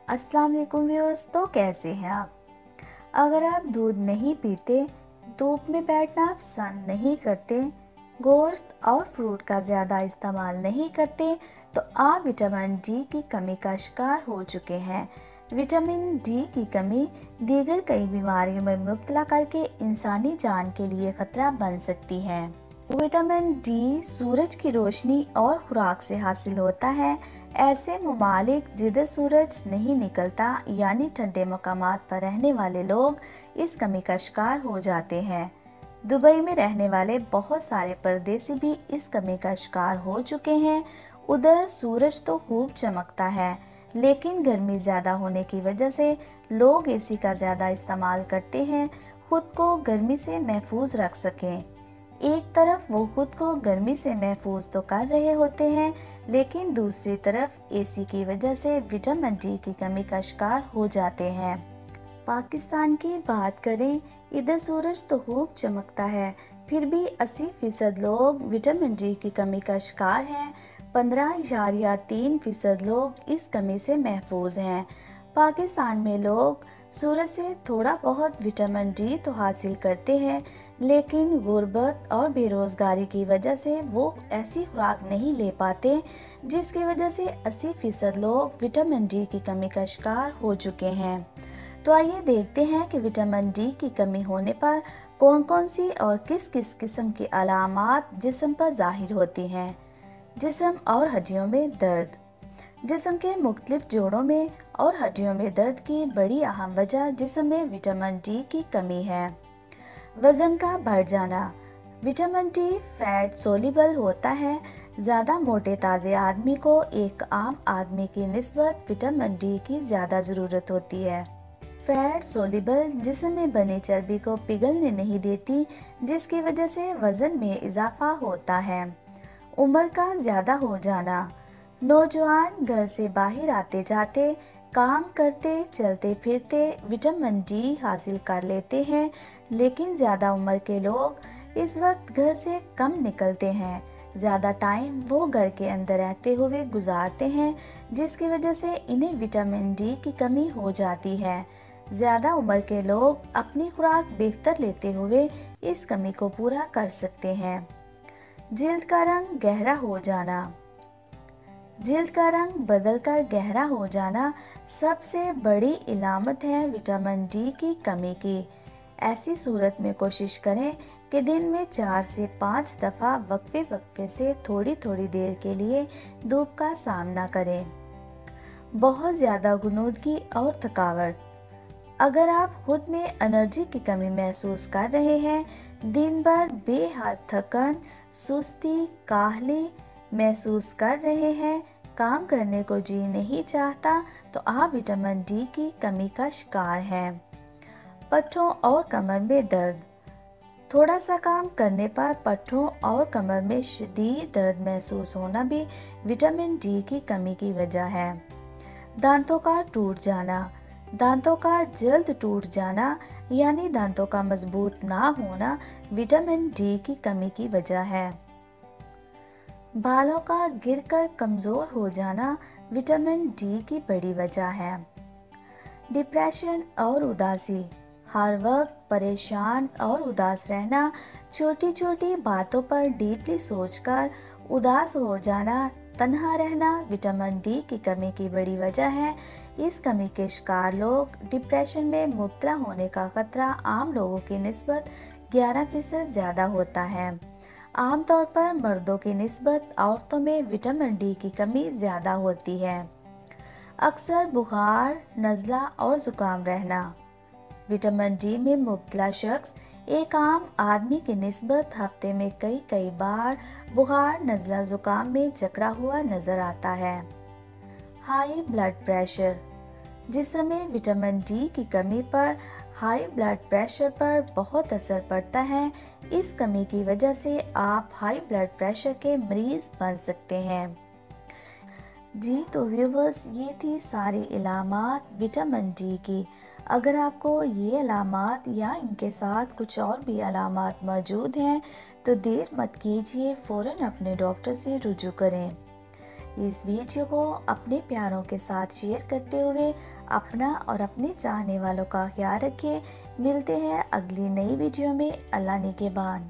अस्सलाम वालेकुम व्यूअर्स। तो कैसे हैं आप? अगर आप दूध नहीं पीते, धूप में बैठना पसंद नहीं करते, गोश्त और फ्रूट का ज़्यादा इस्तेमाल नहीं करते, तो आप विटामिन डी की कमी का शिकार हो चुके हैं। विटामिन डी की कमी दीगर कई बीमारियों में मुब्तला करके इंसानी जान के लिए खतरा बन सकती है। विटामिन डी सूरज की रोशनी और खुराक से हासिल होता है। ऐसे ममालिक जिधर सूरज नहीं निकलता यानी ठंडे मकामात पर रहने वाले लोग इस कमी का शिकार हो जाते हैं। दुबई में रहने वाले बहुत सारे परदेसी भी इस कमी का शिकार हो चुके हैं। उधर सूरज तो खूब चमकता है, लेकिन गर्मी ज़्यादा होने की वजह से लोग एसी का ज़्यादा इस्तेमाल करते हैं खुद को गर्मी से महफूज रख सकें। एक तरफ वो खुद को गर्मी से महफूज तो कर रहे होते हैं, लेकिन दूसरी तरफ एसी की वजह से विटामिन डी की कमी का शिकार हो जाते हैं। पाकिस्तान की बात करें, इधर सूरज तो खूब चमकता है, फिर भी 80% लोग विटामिन डी की कमी का शिकार हैं। 15.3% लोग इस कमी से महफूज हैं। पाकिस्तान में लोग सूरज से थोड़ा बहुत विटामिन डी तो हासिल करते हैं, लेकिन गुर्बत और बेरोजगारी की वजह से वो ऐसी खुराक नहीं ले पाते, जिसकी वजह से 80% लोग विटामिन डी की कमी का शिकार हो चुके हैं। तो आइए देखते हैं कि विटामिन डी की कमी होने पर कौन कौन सी और किस किस किस्म की अलामात जिस्म पर जाहिर होती हैं। जिस्म और हड्डियों में दर्द। जिस्म के मुख्तलिफ जोड़ों में और हड्डियों में दर्द की बड़ी अहम वजह जिस्म में विटामिन डी की कमी है। वजन का बढ़ जाना। विटामिन डी फैट सोल्यूबल होता है। ज़्यादा मोटे ताज़े आदमी को एक आम आदमी की निस्बत विटामिन डी की ज़्यादा ज़रूरत होती है। फैट सोल्यूबल जिस्म में बनी चर्बी को पिघलने नहीं देती, जिसकी वजह से वज़न में इजाफा होता है। उम्र का ज़्यादा हो जाना। नौजवान घर से बाहर आते जाते, काम करते, चलते फिरते विटामिन डी हासिल कर लेते हैं, लेकिन ज़्यादा उम्र के लोग इस वक्त घर से कम निकलते हैं। ज़्यादा टाइम वो घर के अंदर रहते हुए गुजारते हैं, जिसकी वजह से इन्हें विटामिन डी की कमी हो जाती है। ज़्यादा उम्र के लोग अपनी खुराक बेहतर लेते हुए इस कमी को पूरा कर सकते हैं। जिल्द का रंग गहरा हो जाना। जिल्द का रंग बदलकर गहरा हो जाना सबसे बड़ी इलामत है विटामिन डी की कमी की। ऐसी सूरत में कोशिश करें कि दिन में 4 से 5 दफ़ा वक्फे से थोड़ी थोड़ी देर के लिए धूप का सामना करें। बहुत ज़्यादा गुनूदगी और थकावट। अगर आप खुद में एनर्जी की कमी महसूस कर रहे हैं, दिन भर बेहद थकन, सुस्ती, काहली महसूस कर रहे हैं, काम करने को जी नहीं चाहता, तो आप विटामिन डी की कमी का शिकार हैं। पट्ठों और कमर में दर्द। थोड़ा सा काम करने पर पट्ठों और कमर में शदीद दर्द महसूस होना भी विटामिन डी की कमी की वजह है। दांतों का टूट जाना। दांतों का जल्द टूट जाना यानी दांतों का मजबूत ना होना विटामिन डी की कमी की वजह है। बालों का गिरकर कमज़ोर हो जाना विटामिन डी की बड़ी वजह है। डिप्रेशन और उदासी। हर वक्त परेशान और उदास रहना, छोटी छोटी बातों पर डीपली सोचकर उदास हो जाना, तन्हा रहना विटामिन डी की कमी की बड़ी वजह है। इस कमी के शिकार लोग डिप्रेशन में मुब्तला होने का खतरा आम लोगों की निस्बत 11% ज़्यादा होता है। आमतौर पर मर्दों की निस्बत औरतों में विटामिन डी की कमी ज़्यादा होती है। अक्सर बुखार, नज़ला और ज़ुकाम रहना। विटामिन डी में मुब्तला शख्स एक आम आदमी की निस्बत हफ्ते में कई बार बुखार, नज़ला, ज़ुकाम में जकड़ा हुआ नज़र आता है। High blood pressure. जिस्म में विटामिन डी की कमी पर हाई ब्लड प्रेशर पर बहुत असर पड़ता है। इस कमी की वजह से आप हाई ब्लड प्रेशर के मरीज बन सकते हैं। जी तो व्यूवर्स, ये थी सारी इलामात विटामिन डी की। अगर आपको ये अलामात या इनके साथ कुछ और भी अलामात मौजूद हैं, तो देर मत कीजिए, फ़ौरन अपने डॉक्टर से रुजू करें। इस वीडियो को अपने प्यारों के साथ शेयर करते हुए अपना और अपने चाहने वालों का ख्याल रखिए। मिलते हैं अगली नई वीडियो में। अल्लाह निगहबान।